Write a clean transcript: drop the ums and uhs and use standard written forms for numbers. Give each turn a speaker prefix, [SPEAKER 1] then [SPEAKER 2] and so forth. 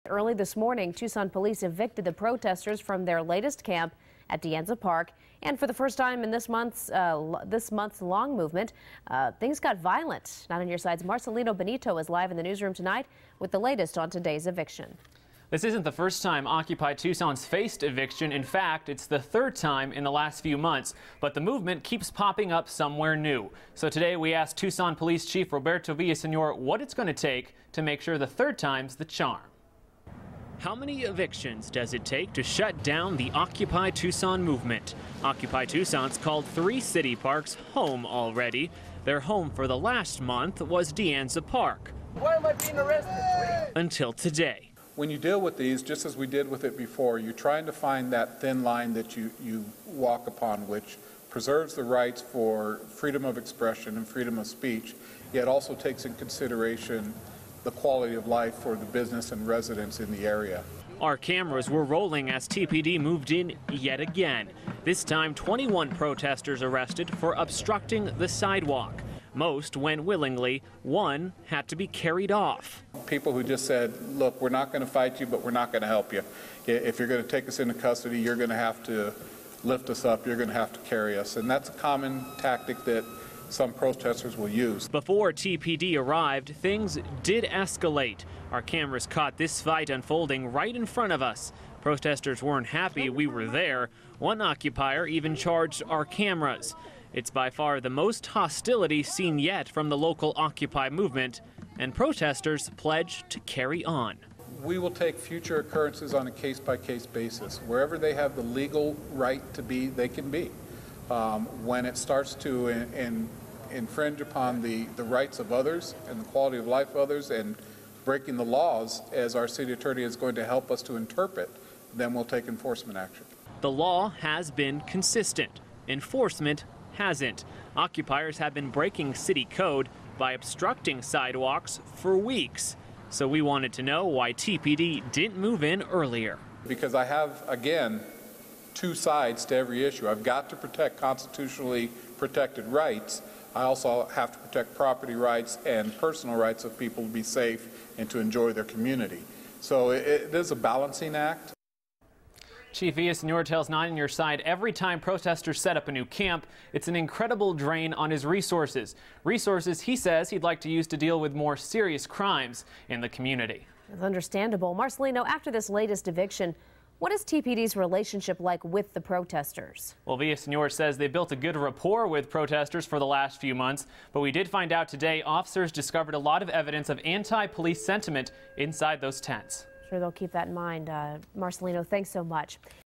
[SPEAKER 1] Early this morning, Tucson Police evicted the protesters from their latest camp at De Anza Park. And for the first time in this month's long movement, things got violent. 9 on Your Side's Marcelino Benito is live in the newsroom tonight with the latest on today's eviction.
[SPEAKER 2] This isn't the first time Occupy Tucson's faced eviction. In fact, it's the third time in the last few months. But the movement keeps popping up somewhere new. So today we asked Tucson Police Chief Roberto Villasenor what it's going to take to make sure the third time's the charm. How many evictions does it take to shut down the Occupy Tucson movement? Occupy Tucson's called 3 city parks home already. Their home for the last month was De Anza Park.
[SPEAKER 3] Why am I being arrested?
[SPEAKER 2] Until today.
[SPEAKER 4] When you deal with these, just as we did with it before, you're trying to find that thin line that you walk upon, which preserves the rights for freedom of expression and freedom of speech, yet also takes in consideration the quality of life for the business and residents in the area.
[SPEAKER 2] Our cameras were rolling as TPD moved in yet again. This time, 21 protesters arrested for obstructing the sidewalk. Most went willingly. One had to be carried off.
[SPEAKER 4] People who just said, look, we're not going to fight you, but we're not going to help you. If you're going to take us into custody, you're going to have to lift us up. You're going to have to carry us. And that's a common tactic that some protesters will use.
[SPEAKER 2] Before TPD arrived, things did escalate. Our cameras caught this fight unfolding right in front of us. Protesters weren't happy we were there. One occupier even charged our cameras. It's by far the most hostility seen yet from the local Occupy movement, and protesters pledge to carry on.
[SPEAKER 4] We will take future occurrences on a case-by-case basis. Wherever they have the legal right to be, they can be. When it starts to infringe upon the rights of others and the quality of life of others and breaking the laws, as our city attorney is going to help us to interpret, then we'll take enforcement action.
[SPEAKER 2] The law has been consistent. Enforcement hasn't. Occupiers have been breaking city code by obstructing sidewalks for weeks. So we wanted to know why TPD didn't move in earlier.
[SPEAKER 4] Because I have, again, 2 sides to every issue. I've got to protect constitutionally protected rights. I also have to protect property rights and personal rights of people to be safe and to enjoy their community. So it is a balancing act.
[SPEAKER 2] Chief Villasenor tells 9 on Your Side every time protesters set up a new camp, it's an incredible drain on his resources. Resources he says he'd like to use to deal with more serious crimes in the community.
[SPEAKER 1] It's understandable. Marcelino, after this latest eviction, what is TPD's relationship like with the protesters? Well,
[SPEAKER 2] Villasenor says they built a good rapport with protesters for the last few months, but we did find out today officers discovered a lot of evidence of anti-police sentiment inside those tents.
[SPEAKER 1] Sure, they'll keep that in mind. Marcelino, thanks so much.